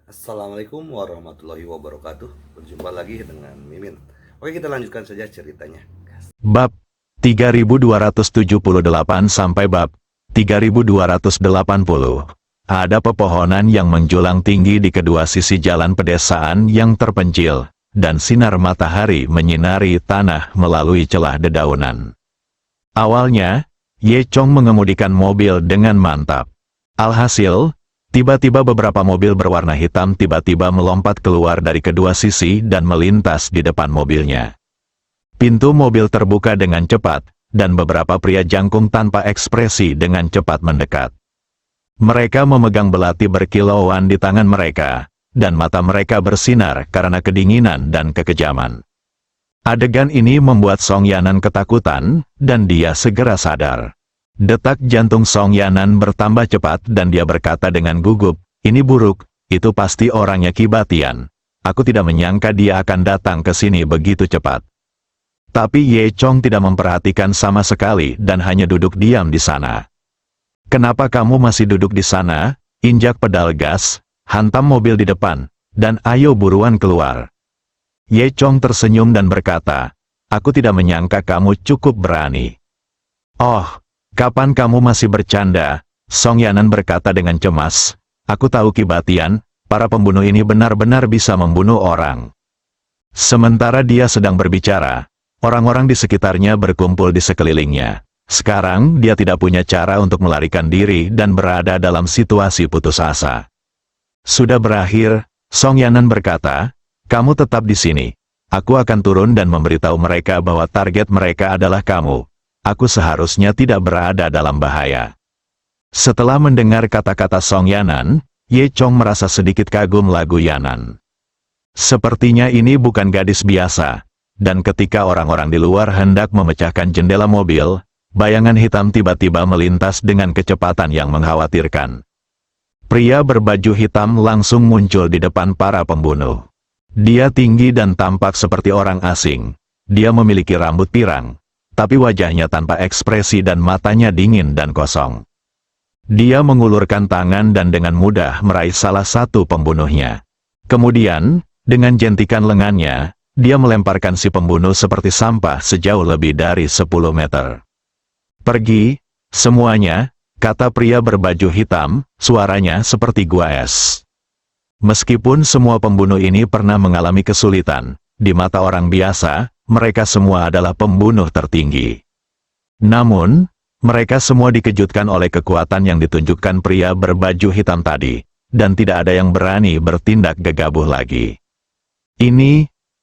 Assalamualaikum warahmatullahi wabarakatuh. Berjumpa lagi dengan Mimin. Kita lanjutkan saja ceritanya. Bab 3278 sampai bab 3280. Ada pepohonan yang menjulang tinggi di kedua sisi jalan pedesaan yang terpencil, dan sinar matahari menyinari tanah melalui celah dedaunan. Awalnya, Ye Chong mengemudikan mobil dengan mantap. Alhasil, tiba-tiba beberapa mobil berwarna hitam tiba-tiba melompat keluar dari kedua sisi dan melintas di depan mobilnya. Pintu mobil terbuka dengan cepat, dan beberapa pria jangkung tanpa ekspresi dengan cepat mendekat. Mereka memegang belati berkilauan di tangan mereka, dan mata mereka bersinar karena kedinginan dan kekejaman. Adegan ini membuat Song Yanan ketakutan, dan dia segera sadar. Detak jantung Song Yanan bertambah cepat dan dia berkata dengan gugup, "Ini buruk, itu pasti orangnya Ki Batian. Aku tidak menyangka dia akan datang ke sini begitu cepat." Tapi Ye Chong tidak memperhatikan sama sekali dan hanya duduk diam di sana. "Kenapa kamu masih duduk di sana? Injak pedal gas, hantam mobil di depan, dan ayo buruan keluar." Ye Chong tersenyum dan berkata, "Aku tidak menyangka kamu cukup berani." "Oh, kapan kamu masih bercanda?" Song Yanan berkata dengan cemas. "Aku tahu Ki Batian, para pembunuh ini benar-benar bisa membunuh orang." Sementara dia sedang berbicara, orang-orang di sekitarnya berkumpul di sekelilingnya. Sekarang dia tidak punya cara untuk melarikan diri dan berada dalam situasi putus asa. Sudah berakhir, Song Yanan berkata, "Kamu tetap di sini. Aku akan turun dan memberitahu mereka bahwa target mereka adalah kamu. Aku seharusnya tidak berada dalam bahaya." Setelah mendengar kata-kata Song Yanan, Ye Chong merasa sedikit kagum lagu Yanan. Sepertinya ini bukan gadis biasa, dan ketika orang-orang di luar hendak memecahkan jendela mobil, bayangan hitam tiba-tiba melintas dengan kecepatan yang mengkhawatirkan. Pria berbaju hitam langsung muncul di depan para pembunuh. Dia tinggi dan tampak seperti orang asing. Dia memiliki rambut pirang, tapi wajahnya tanpa ekspresi dan matanya dingin dan kosong. Dia mengulurkan tangan dan dengan mudah meraih salah satu pembunuhnya. Kemudian, dengan jentikan lengannya, dia melemparkan si pembunuh seperti sampah sejauh lebih dari 10 meter. "Pergi, semuanya," kata pria berbaju hitam, suaranya seperti gua es. Meskipun semua pembunuh ini pernah mengalami kesulitan, di mata orang biasa, mereka semua adalah pembunuh tertinggi. Namun, mereka semua dikejutkan oleh kekuatan yang ditunjukkan pria berbaju hitam tadi, dan tidak ada yang berani bertindak gegabah lagi.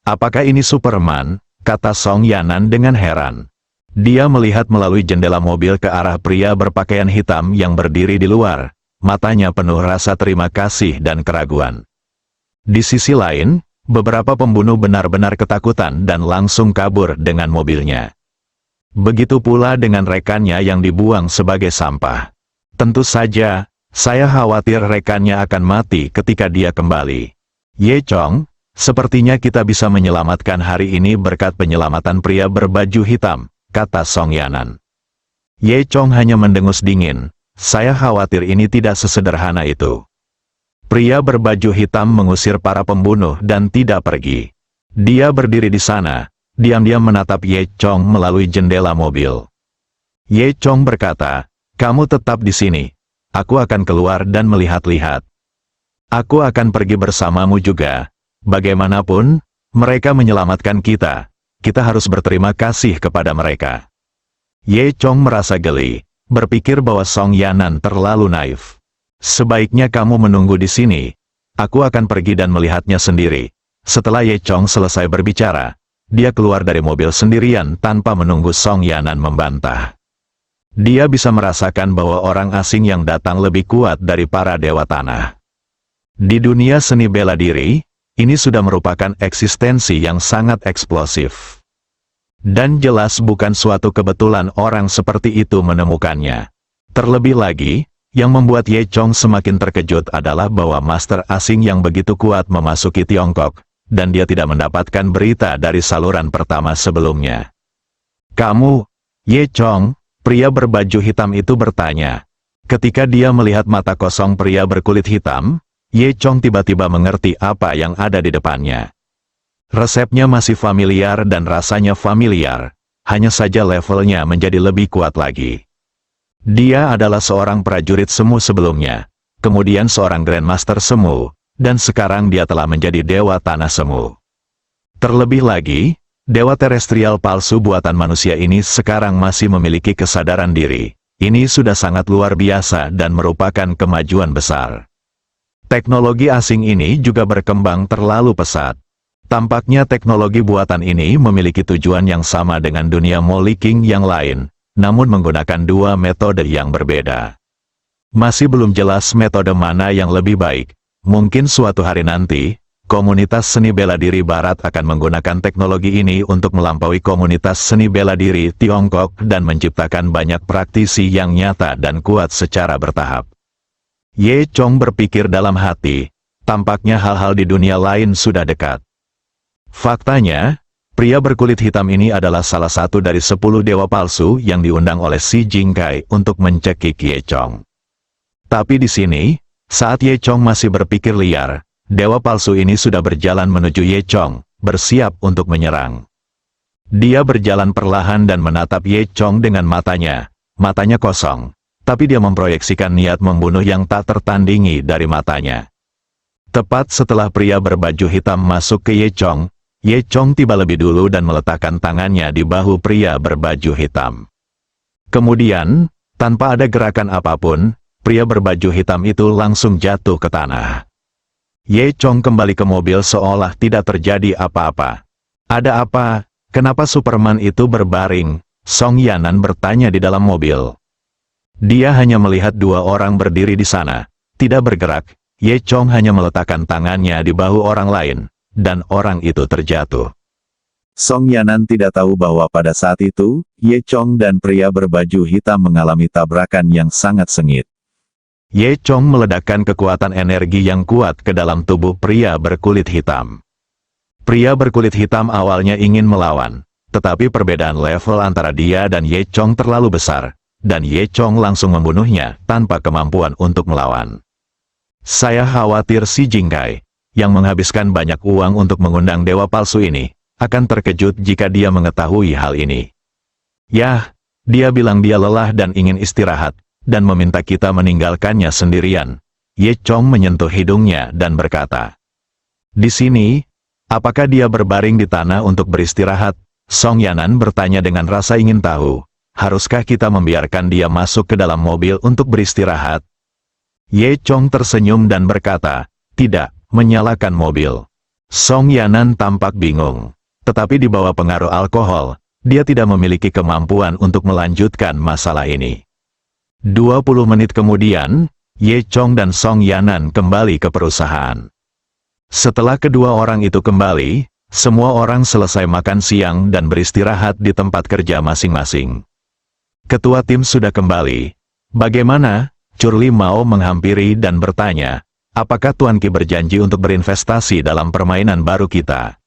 Apakah ini Superman?" kata Song Yanan dengan heran. Dia melihat melalui jendela mobil ke arah pria berpakaian hitam yang berdiri di luar. Matanya penuh rasa terima kasih dan keraguan. Di sisi lain, beberapa pembunuh benar-benar ketakutan dan langsung kabur dengan mobilnya. Begitu pula dengan rekannya yang dibuang sebagai sampah. Tentu saja, saya khawatir rekannya akan mati ketika dia kembali. "Ye Chong, sepertinya kita bisa menyelamatkan hari ini berkat penyelamatan pria berbaju hitam," kata Song Yanan. Ye Chong hanya mendengus dingin. "Saya khawatir ini tidak sesederhana itu." Pria berbaju hitam mengusir para pembunuh dan tidak pergi. Dia berdiri di sana, diam-diam menatap Ye Chong melalui jendela mobil. Ye Chong berkata, "Kamu tetap di sini. Aku akan keluar dan melihat-lihat. Aku akan pergi bersamamu juga. Bagaimanapun, mereka menyelamatkan kita. Kita harus berterima kasih kepada mereka." Ye Chong merasa geli. Berpikir bahwa Song Yanan terlalu naif. "Sebaiknya kamu menunggu di sini. Aku akan pergi dan melihatnya sendiri." Setelah Ye Chong selesai berbicara, dia keluar dari mobil sendirian tanpa menunggu Song Yanan membantah. Dia bisa merasakan bahwa orang asing yang datang lebih kuat dari para dewa tanah. Di dunia seni bela diri, ini sudah merupakan eksistensi yang sangat eksplosif. Dan jelas bukan suatu kebetulan orang seperti itu menemukannya. Terlebih lagi, yang membuat Ye Chong semakin terkejut adalah bahwa master asing yang begitu kuat memasuki Tiongkok, dan dia tidak mendapatkan berita dari saluran pertama sebelumnya. "Kamu, Ye Chong?" pria berbaju hitam itu bertanya. Ketika dia melihat mata kosong pria berkulit hitam, Ye Chong tiba-tiba mengerti apa yang ada di depannya. Resepnya masih familiar dan rasanya familiar, hanya saja levelnya menjadi lebih kuat lagi. Dia adalah seorang prajurit semu sebelumnya, kemudian seorang Grandmaster semu, dan sekarang dia telah menjadi dewa tanah semu. Terlebih lagi, dewa terestrial palsu buatan manusia ini sekarang masih memiliki kesadaran diri. Ini sudah sangat luar biasa dan merupakan kemajuan besar. Teknologi asing ini juga berkembang terlalu pesat. Tampaknya teknologi buatan ini memiliki tujuan yang sama dengan dunia Molly King yang lain, namun menggunakan dua metode yang berbeda. Masih belum jelas metode mana yang lebih baik. Mungkin suatu hari nanti, komunitas seni bela diri Barat akan menggunakan teknologi ini untuk melampaui komunitas seni bela diri Tiongkok dan menciptakan banyak praktisi yang nyata dan kuat secara bertahap. Ye Chong berpikir dalam hati, tampaknya hal-hal di dunia lain sudah dekat. Faktanya, pria berkulit hitam ini adalah salah satu dari 10 dewa palsu yang diundang oleh Xi Jingkai untuk mencekik Ye Chong. Tapi di sini, saat Ye Chong masih berpikir liar, dewa palsu ini sudah berjalan menuju Ye Chong, bersiap untuk menyerang. Dia berjalan perlahan dan menatap Ye Chong dengan matanya kosong, tapi dia memproyeksikan niat membunuh yang tak tertandingi dari matanya. Tepat setelah pria berbaju hitam masuk ke Ye Chong tiba lebih dulu dan meletakkan tangannya di bahu pria berbaju hitam. Kemudian, tanpa ada gerakan apapun, pria berbaju hitam itu langsung jatuh ke tanah. Ye Chong kembali ke mobil seolah tidak terjadi apa-apa. Ada apa? Kenapa Superman itu berbaring? Song Yanan bertanya di dalam mobil. Dia hanya melihat dua orang berdiri di sana, tidak bergerak. Ye Chong hanya meletakkan tangannya di bahu orang lain, dan orang itu terjatuh. Song Yanan tidak tahu bahwa pada saat itu, Ye Chong dan pria berbaju hitam mengalami tabrakan yang sangat sengit. Ye Chong meledakkan kekuatan energi yang kuat ke dalam tubuh pria berkulit hitam. Pria berkulit hitam awalnya ingin melawan, tetapi perbedaan level antara dia dan Ye Chong terlalu besar, dan Ye Chong langsung membunuhnya tanpa kemampuan untuk melawan. Saya khawatir Xi Jingkai, yang menghabiskan banyak uang untuk mengundang dewa palsu ini, akan terkejut jika dia mengetahui hal ini. Yah, dia bilang dia lelah dan ingin istirahat, dan meminta kita meninggalkannya sendirian. Ye Chong menyentuh hidungnya dan berkata, "Di sini, apakah dia berbaring di tanah untuk beristirahat?" Song Yanan bertanya dengan rasa ingin tahu, haruskah kita membiarkan dia masuk ke dalam mobil untuk beristirahat? Ye Chong tersenyum dan berkata, "Tidak, menyalakan mobil." Song Yanan tampak bingung. Tetapi di bawah pengaruh alkohol, dia tidak memiliki kemampuan untuk melanjutkan masalah ini. 20 menit kemudian, Ye Chong dan Song Yanan kembali ke perusahaan. Setelah kedua orang itu kembali, semua orang selesai makan siang dan beristirahat di tempat kerja masing-masing. Ketua tim sudah kembali. Bagaimana? Curly mau menghampiri dan bertanya, apakah Tuan Qi berjanji untuk berinvestasi dalam permainan baru kita?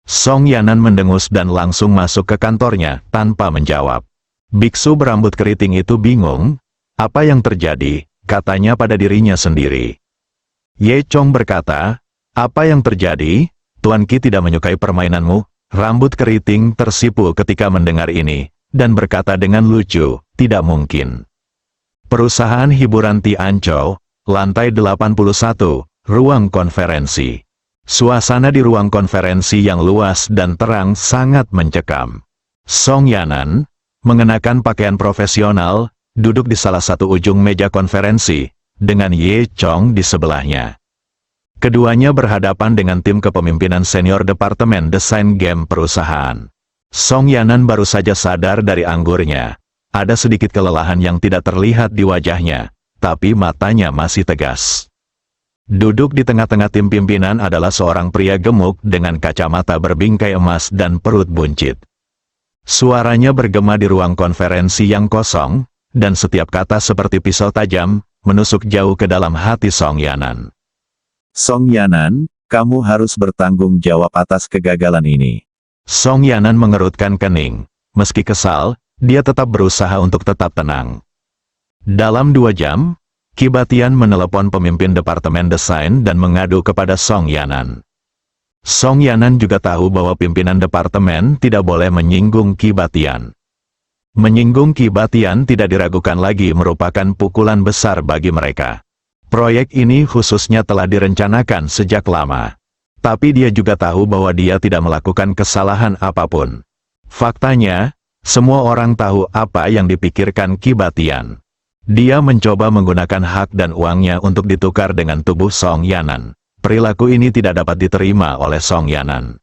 Song Yanan mendengus dan langsung masuk ke kantornya tanpa menjawab. Biksu berambut keriting itu bingung. Apa yang terjadi? Katanya pada dirinya sendiri. Ye Chong berkata, apa yang terjadi? Tuan Qi tidak menyukai permainanmu. Rambut keriting tersipu ketika mendengar ini, dan berkata dengan lucu, tidak mungkin. Perusahaan hiburan Tianzhou, lantai 81, ruang konferensi. Suasana di ruang konferensi yang luas dan terang sangat mencekam. Song Yanan, mengenakan pakaian profesional, duduk di salah satu ujung meja konferensi, dengan Ye Chong di sebelahnya. Keduanya berhadapan dengan tim kepemimpinan senior Departemen Desain Game perusahaan. Song Yanan baru saja sadar dari anggurnya. Ada sedikit kelelahan yang tidak terlihat di wajahnya, tapi matanya masih tegas. Duduk di tengah-tengah tim pimpinan adalah seorang pria gemuk dengan kacamata berbingkai emas dan perut buncit. Suaranya bergema di ruang konferensi yang kosong, dan setiap kata seperti pisau tajam, menusuk jauh ke dalam hati Song Yanan. Song Yanan, kamu harus bertanggung jawab atas kegagalan ini. Song Yanan mengerutkan kening. Meski kesal, dia tetap berusaha untuk tetap tenang. Dalam 2 jam, Qi Batian menelepon pemimpin departemen desain dan mengadu kepada Song Yanan. Song Yanan juga tahu bahwa pimpinan departemen tidak boleh menyinggung Qi Batian. Menyinggung Qi Batian tidak diragukan lagi merupakan pukulan besar bagi mereka. Proyek ini khususnya telah direncanakan sejak lama. Tapi dia juga tahu bahwa dia tidak melakukan kesalahan apapun. Faktanya, semua orang tahu apa yang dipikirkan Qi Batian. Dia mencoba menggunakan hak dan uangnya untuk ditukar dengan tubuh Song Yanan. Perilaku ini tidak dapat diterima oleh Song Yanan.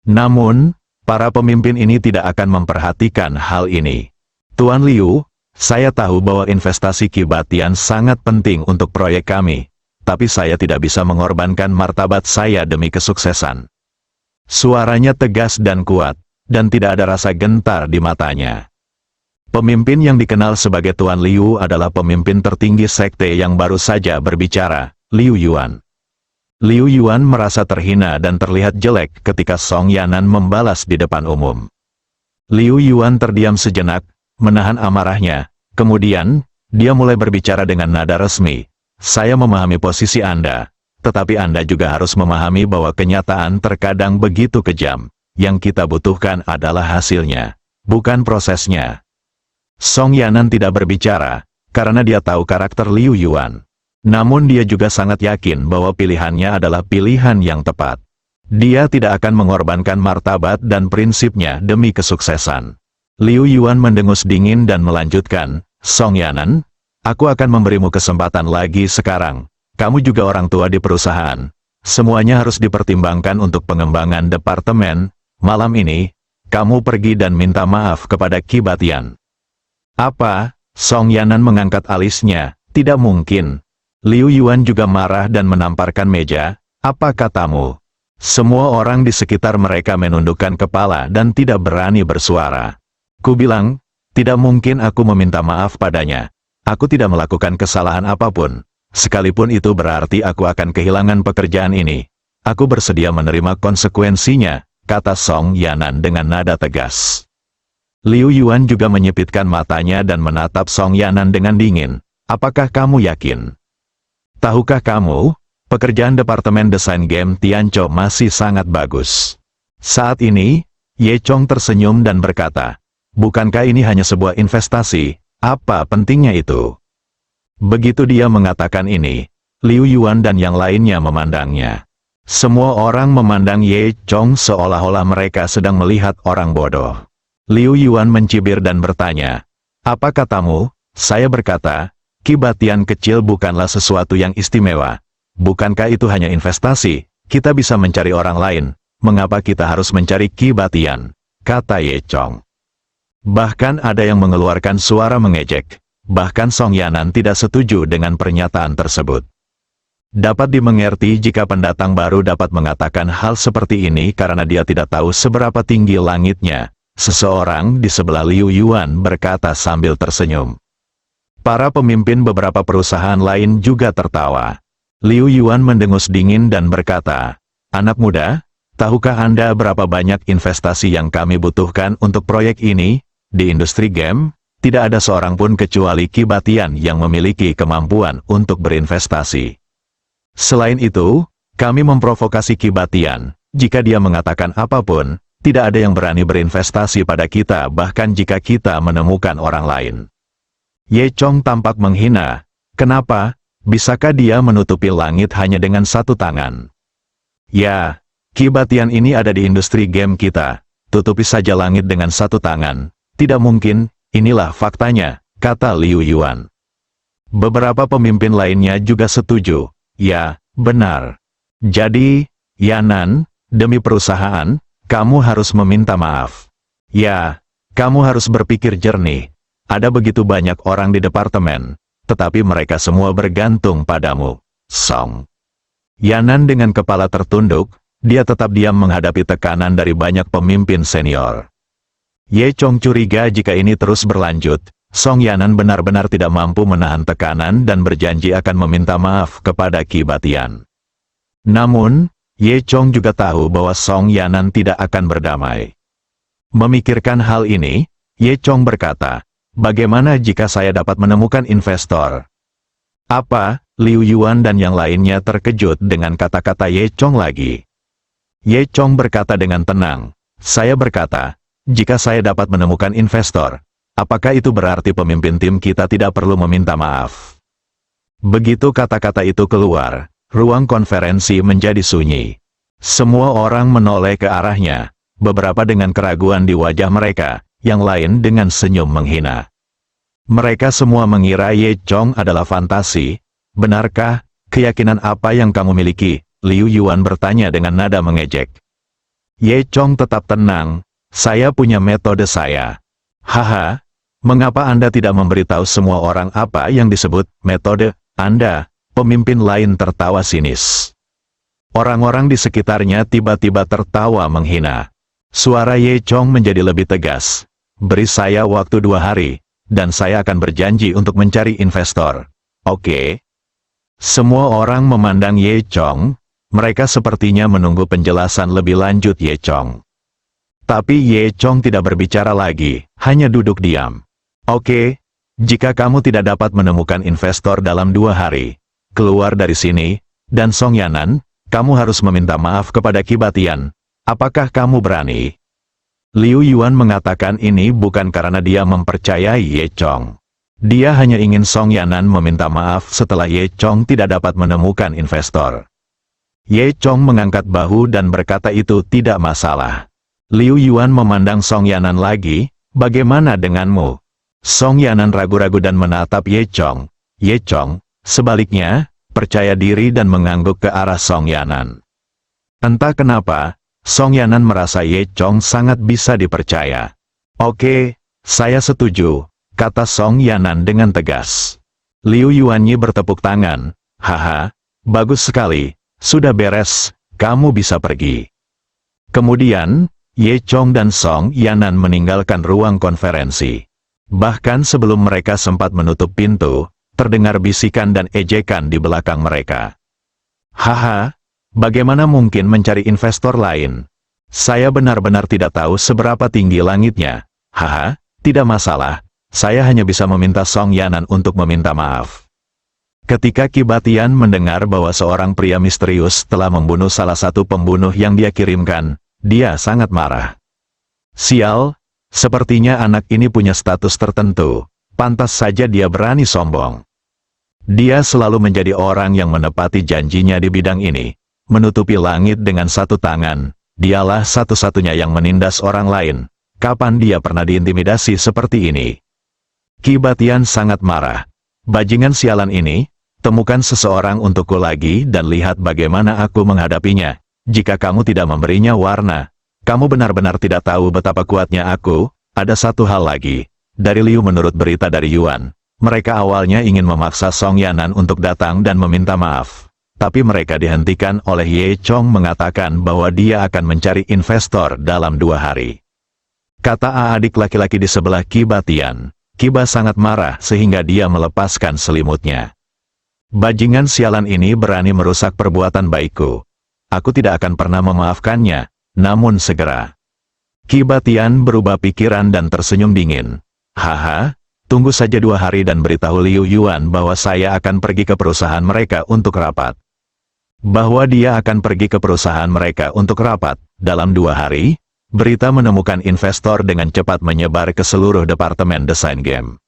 Namun, para pemimpin ini tidak akan memperhatikan hal ini. Tuan Liu, saya tahu bahwa investasi Qi Batian sangat penting untuk proyek kami, tapi saya tidak bisa mengorbankan martabat saya demi kesuksesan. Suaranya tegas dan kuat, dan tidak ada rasa gentar di matanya. Pemimpin yang dikenal sebagai Tuan Liu adalah pemimpin tertinggi sekte yang baru saja berbicara, Liu Yuan. Liu Yuan merasa terhina dan terlihat jelek ketika Song Yanan membalas di depan umum. Liu Yuan terdiam sejenak, menahan amarahnya, kemudian, dia mulai berbicara dengan nada resmi. Saya memahami posisi Anda, tetapi Anda juga harus memahami bahwa kenyataan terkadang begitu kejam. Yang kita butuhkan adalah hasilnya, bukan prosesnya. Song Yanan tidak berbicara, karena dia tahu karakter Liu Yuan. Namun dia juga sangat yakin bahwa pilihannya adalah pilihan yang tepat. Dia tidak akan mengorbankan martabat dan prinsipnya demi kesuksesan. Liu Yuan mendengus dingin dan melanjutkan, Song Yanan, aku akan memberimu kesempatan lagi sekarang. Kamu juga orang tua di perusahaan. Semuanya harus dipertimbangkan untuk pengembangan departemen. Malam ini, kamu pergi dan minta maaf kepada Qi Batian. Apa? Song Yanan mengangkat alisnya. Tidak mungkin. Liu Yuan juga marah dan menamparkan meja. Apa katamu? Semua orang di sekitar mereka menundukkan kepala dan tidak berani bersuara. Ku bilang, tidak mungkin aku meminta maaf padanya. Aku tidak melakukan kesalahan apapun. Sekalipun itu berarti aku akan kehilangan pekerjaan ini. Aku bersedia menerima konsekuensinya, kata Song Yanan dengan nada tegas. Liu Yuan juga menyipitkan matanya dan menatap Song Yanan dengan dingin. Apakah kamu yakin? Tahukah kamu, pekerjaan departemen desain game Tianzhou masih sangat bagus. Saat ini, Ye Chong tersenyum dan berkata, bukankah ini hanya sebuah investasi? Apa pentingnya itu? Begitu dia mengatakan ini, Liu Yuan dan yang lainnya memandangnya. Semua orang memandang Ye Chong seolah-olah mereka sedang melihat orang bodoh. Liu Yuan mencibir dan bertanya, apa katamu? Saya berkata, Qi Batian kecil bukanlah sesuatu yang istimewa. Bukankah itu hanya investasi? Kita bisa mencari orang lain. Mengapa kita harus mencari Qi Batian? Kata Ye Chong. Bahkan ada yang mengeluarkan suara mengejek. Bahkan Song Yanan tidak setuju dengan pernyataan tersebut. Dapat dimengerti jika pendatang baru dapat mengatakan hal seperti ini karena dia tidak tahu seberapa tinggi langitnya. Seseorang di sebelah Liu Yuan berkata sambil tersenyum. Para pemimpin beberapa perusahaan lain juga tertawa. Liu Yuan mendengus dingin dan berkata, anak muda, tahukah Anda berapa banyak investasi yang kami butuhkan untuk proyek ini? Di industri game, tidak ada seorang pun kecuali Qi Batian yang memiliki kemampuan untuk berinvestasi. Selain itu, kami memprovokasi Qi Batian. Jika dia mengatakan apapun, tidak ada yang berani berinvestasi pada kita bahkan jika kita menemukan orang lain. Ye Chong tampak menghina. Kenapa? Bisakah dia menutupi langit hanya dengan satu tangan? Ya, Qi Batian ini ada di industri game kita. Tutupi saja langit dengan satu tangan. Tidak mungkin, inilah faktanya, kata Liu Yuan. Beberapa pemimpin lainnya juga setuju. Ya, benar. Jadi, Yanan, demi perusahaan, kamu harus meminta maaf. Ya, kamu harus berpikir jernih. Ada begitu banyak orang di departemen, tetapi mereka semua bergantung padamu, Song. Yanan dengan kepala tertunduk, dia tetap diam menghadapi tekanan dari banyak pemimpin senior. Ye Chong curiga jika ini terus berlanjut, Song Yanan benar-benar tidak mampu menahan tekanan dan berjanji akan meminta maaf kepada Qi Batian. Namun, Ye Chong juga tahu bahwa Song Yanan tidak akan berdamai. Memikirkan hal ini, Ye Chong berkata, bagaimana jika saya dapat menemukan investor? Apa? Liu Yuan dan yang lainnya terkejut dengan kata-kata Ye Chong lagi. Ye Chong berkata dengan tenang, saya berkata, jika saya dapat menemukan investor, apakah itu berarti pemimpin tim kita tidak perlu meminta maaf? Begitu kata-kata itu keluar, ruang konferensi menjadi sunyi. Semua orang menoleh ke arahnya, beberapa dengan keraguan di wajah mereka, yang lain dengan senyum menghina. Mereka semua mengira Ye Chong adalah fantasi. Benarkah? Keyakinan apa yang kamu miliki? Liu Yuan bertanya dengan nada mengejek. Ye Chong tetap tenang. Saya punya metode saya. Haha, mengapa Anda tidak memberitahu semua orang apa yang disebut metode Anda? Pemimpin lain tertawa sinis. Orang-orang di sekitarnya tiba-tiba tertawa menghina. Suara Ye Chong menjadi lebih tegas. Beri saya waktu 2 hari, dan saya akan berjanji untuk mencari investor. Oke? Semua orang memandang Ye Chong, mereka sepertinya menunggu penjelasan lebih lanjut Ye Chong. Tapi Ye Chong tidak berbicara lagi, hanya duduk diam. Oke, jika kamu tidak dapat menemukan investor dalam 2 hari, keluar dari sini, dan Song Yanan, kamu harus meminta maaf kepada Qi Batian. Apakah kamu berani? Liu Yuan mengatakan ini bukan karena dia mempercayai Ye Chong. Dia hanya ingin Song Yanan meminta maaf setelah Ye Chong tidak dapat menemukan investor. Ye Chong mengangkat bahu dan berkata itu tidak masalah. Liu Yuan memandang Song Yanan lagi, bagaimana denganmu? Song Yanan ragu-ragu dan menatap Ye Chong. Ye Chong, sebaliknya, percaya diri dan mengangguk ke arah Song Yanan. Entah kenapa, Song Yanan merasa Ye Chong sangat bisa dipercaya. Oke, saya setuju, kata Song Yanan dengan tegas. Liu Yuanyi bertepuk tangan. Haha, bagus sekali, sudah beres, kamu bisa pergi. Kemudian, Ye Chong dan Song Yanan meninggalkan ruang konferensi. Bahkan sebelum mereka sempat menutup pintu, terdengar bisikan dan ejekan di belakang mereka. Haha, bagaimana mungkin mencari investor lain? Saya benar-benar tidak tahu seberapa tinggi langitnya. Haha, tidak masalah. Saya hanya bisa meminta Song Yanan untuk meminta maaf. Ketika Qi Batian mendengar bahwa seorang pria misterius telah membunuh salah satu pembunuh yang dia kirimkan, dia sangat marah. Sial, sepertinya anak ini punya status tertentu, pantas saja dia berani sombong. Dia selalu menjadi orang yang menepati janjinya di bidang ini, menutupi langit dengan satu tangan, dialah satu-satunya yang menindas orang lain. Kapan dia pernah diintimidasi seperti ini? Qi Batian sangat marah. Bajingan sialan ini, temukan seseorang untukku lagi dan lihat bagaimana aku menghadapinya. Jika kamu tidak memberinya warna, kamu benar-benar tidak tahu betapa kuatnya aku. Ada satu hal lagi. Dari Liu menurut berita dari Yuan, mereka awalnya ingin memaksa Song Yanan untuk datang dan meminta maaf. Tapi mereka dihentikan oleh Ye Chong mengatakan bahwa dia akan mencari investor dalam 2 hari. Kata adik laki-laki di sebelah Qi Batian. Kiba sangat marah sehingga dia melepaskan selimutnya. Bajingan sialan ini berani merusak perbuatan baikku. Aku tidak akan pernah memaafkannya, namun segera. Qi Batian berubah pikiran dan tersenyum dingin. Haha, tunggu saja 2 hari dan beritahu Liu Yuan bahwa saya akan pergi ke perusahaan mereka untuk rapat. Bahwa dia akan pergi ke perusahaan mereka untuk rapat, dalam 2 hari? Berita menemukan investor dengan cepat menyebar ke seluruh departemen desain game.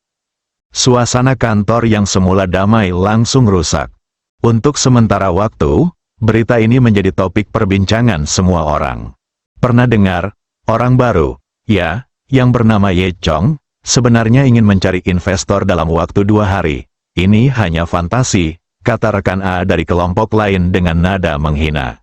Suasana kantor yang semula damai langsung rusak. Untuk sementara waktu, berita ini menjadi topik perbincangan semua orang. Pernah dengar, orang baru, ya, yang bernama Ye Chong, sebenarnya ingin mencari investor dalam waktu 2 hari. Ini hanya fantasi, kata rekan A dari kelompok lain dengan nada menghina.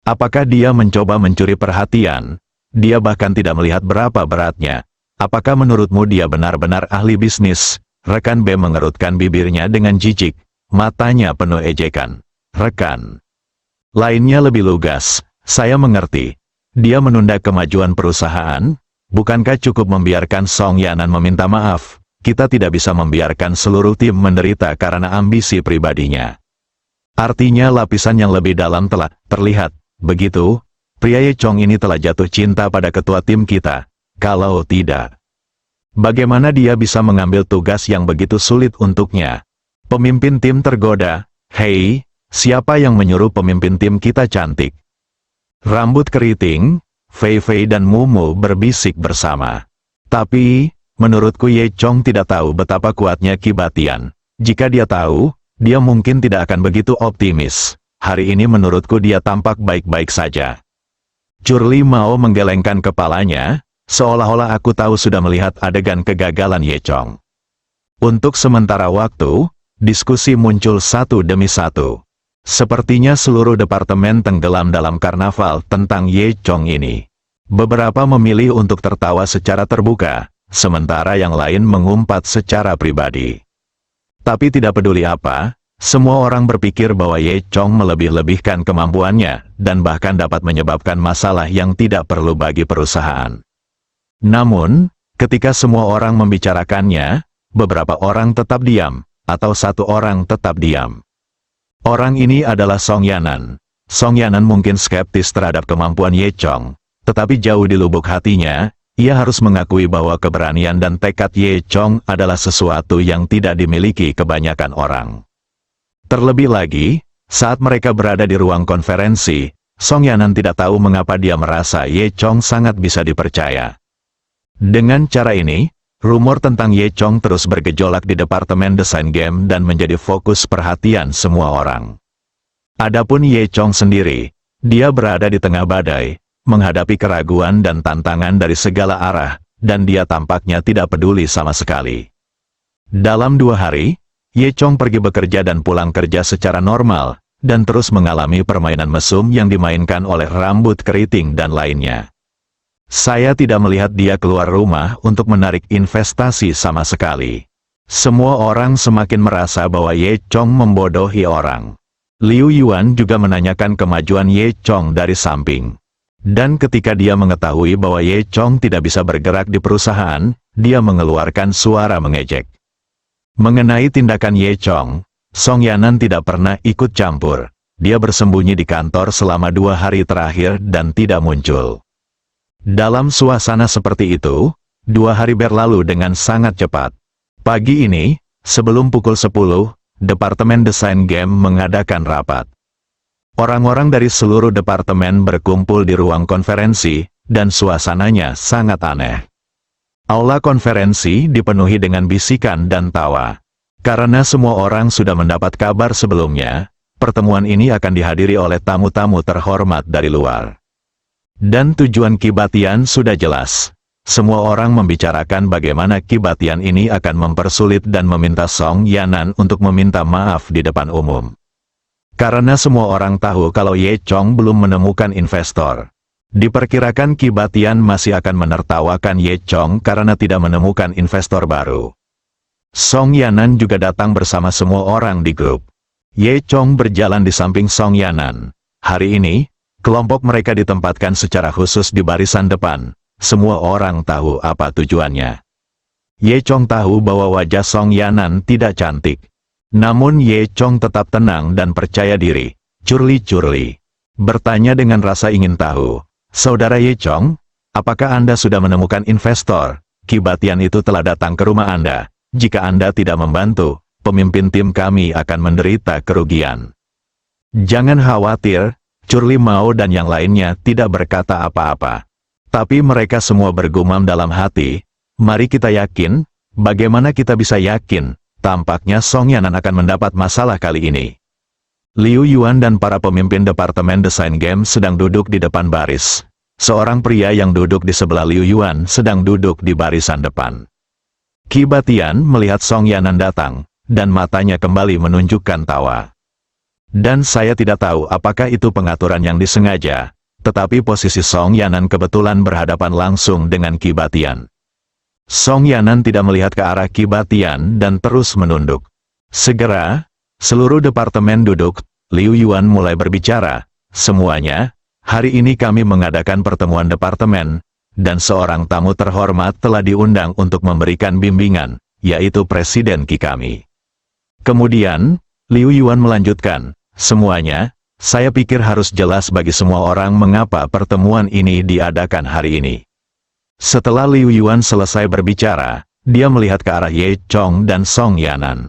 Apakah dia mencoba mencuri perhatian? Dia bahkan tidak melihat berapa beratnya. Apakah menurutmu dia benar-benar ahli bisnis? Rekan B mengerutkan bibirnya dengan jijik, matanya penuh ejekan. Rekan lainnya lebih lugas, saya mengerti. Dia menunda kemajuan perusahaan? Bukankah cukup membiarkan Song Yanan meminta maaf? Kita tidak bisa membiarkan seluruh tim menderita karena ambisi pribadinya. Artinya lapisan yang lebih dalam telah terlihat, begitu? Pria Ye Chong ini telah jatuh cinta pada ketua tim kita. Kalau tidak, bagaimana dia bisa mengambil tugas yang begitu sulit untuknya? Pemimpin tim tergoda, "Hei, siapa yang menyuruh pemimpin tim kita cantik?" Rambut keriting, Fei Fei dan Mumu berbisik bersama. Tapi, menurutku Ye Chong tidak tahu betapa kuatnya Qi Batian. Jika dia tahu, dia mungkin tidak akan begitu optimis. Hari ini menurutku dia tampak baik-baik saja. Curly Mao menggelengkan kepalanya, seolah-olah aku tahu sudah melihat adegan kegagalan Ye Chong. Untuk sementara waktu, diskusi muncul satu demi satu. Sepertinya seluruh departemen tenggelam dalam karnaval tentang Ye Chong ini. Beberapa memilih untuk tertawa secara terbuka, sementara yang lain mengumpat secara pribadi. Tapi tidak peduli apa, semua orang berpikir bahwa Ye Chong melebih-lebihkan kemampuannya, dan bahkan dapat menyebabkan masalah yang tidak perlu bagi perusahaan. Namun, ketika semua orang membicarakannya, beberapa orang tetap diam, atau satu orang tetap diam. Orang ini adalah Song Yanan. Song Yanan mungkin skeptis terhadap kemampuan Ye Chong, tetapi jauh di lubuk hatinya, ia harus mengakui bahwa keberanian dan tekad Ye Chong adalah sesuatu yang tidak dimiliki kebanyakan orang. Terlebih lagi, saat mereka berada di ruang konferensi, Song Yanan tidak tahu mengapa dia merasa Ye Chong sangat bisa dipercaya. Dengan cara ini, rumor tentang Ye Chong terus bergejolak di departemen desain game dan menjadi fokus perhatian semua orang. Adapun Ye Chong sendiri, dia berada di tengah badai, menghadapi keraguan dan tantangan dari segala arah, dan dia tampaknya tidak peduli sama sekali. Dalam 2 hari, Ye Chong pergi bekerja dan pulang kerja secara normal, dan terus mengalami permainan mesum yang dimainkan oleh rambut keriting dan lainnya. Saya tidak melihat dia keluar rumah untuk menarik investasi sama sekali. Semua orang semakin merasa bahwa Ye Chong membodohi orang. Liu Yuan juga menanyakan kemajuan Ye Chong dari samping. Dan ketika dia mengetahui bahwa Ye Chong tidak bisa bergerak di perusahaan, dia mengeluarkan suara mengejek. Mengenai tindakan Ye Chong, Song Yanan tidak pernah ikut campur. Dia bersembunyi di kantor selama 2 hari terakhir dan tidak muncul. Dalam suasana seperti itu, 2 hari berlalu dengan sangat cepat. Pagi ini, sebelum pukul 10, Departemen Desain Game mengadakan rapat. Orang-orang dari seluruh departemen berkumpul di ruang konferensi, dan suasananya sangat aneh. Aula konferensi dipenuhi dengan bisikan dan tawa. Karena semua orang sudah mendapat kabar sebelumnya, pertemuan ini akan dihadiri oleh tamu-tamu terhormat dari luar. Dan tujuan Qi Batian sudah jelas. Semua orang membicarakan bagaimana Qi Batian ini akan mempersulit dan meminta Song Yanan untuk meminta maaf di depan umum. Karena semua orang tahu kalau Ye Chong belum menemukan investor. Diperkirakan Qi Batian masih akan menertawakan Ye Chong karena tidak menemukan investor baru. Song Yanan juga datang bersama semua orang di grup. Ye Chong berjalan di samping Song Yanan. Hari ini, kelompok mereka ditempatkan secara khusus di barisan depan. Semua orang tahu apa tujuannya. Ye Chong tahu bahwa wajah Song Yanan tidak cantik. Namun Ye Chong tetap tenang dan percaya diri. Curly bertanya dengan rasa ingin tahu. Saudara Ye Chong, apakah Anda sudah menemukan investor? Qi Batian itu telah datang ke rumah Anda. Jika Anda tidak membantu, pemimpin tim kami akan menderita kerugian. Jangan khawatir. Curly Mao dan yang lainnya tidak berkata apa-apa. Tapi mereka semua bergumam dalam hati, mari kita yakin, bagaimana kita bisa yakin, tampaknya Song Yanan akan mendapat masalah kali ini. Liu Yuan dan para pemimpin departemen desain game sedang duduk di depan baris. Seorang pria yang duduk di sebelah Liu Yuan sedang duduk di barisan depan. Qi Batian melihat Song Yanan datang, dan matanya kembali menunjukkan tawa. Dan saya tidak tahu apakah itu pengaturan yang disengaja, tetapi posisi Song Yanan kebetulan berhadapan langsung dengan Qi Batian. Song Yanan tidak melihat ke arah Qi Batian dan terus menunduk. Segera, seluruh departemen duduk, Liu Yuan mulai berbicara. Semuanya, hari ini kami mengadakan pertemuan departemen, dan seorang tamu terhormat telah diundang untuk memberikan bimbingan, yaitu Presiden Qi kami. Kemudian, Liu Yuan melanjutkan. Semuanya, saya pikir harus jelas bagi semua orang mengapa pertemuan ini diadakan hari ini. Setelah Liu Yuan selesai berbicara, dia melihat ke arah Ye Chong dan Song Yanan.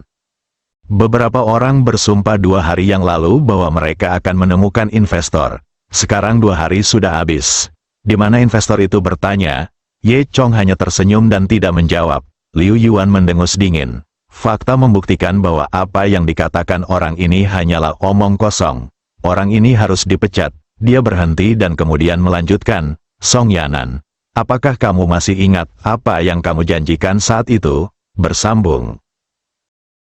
Beberapa orang bersumpah 2 hari yang lalu bahwa mereka akan menemukan investor. Sekarang 2 hari sudah habis. Di mana investor itu bertanya? Ye Chong hanya tersenyum dan tidak menjawab. Liu Yuan mendengus dingin. Fakta membuktikan bahwa apa yang dikatakan orang ini hanyalah omong kosong. Orang ini harus dipecat. Dia berhenti dan kemudian melanjutkan, Song Yanan, apakah kamu masih ingat apa yang kamu janjikan saat itu? Bersambung.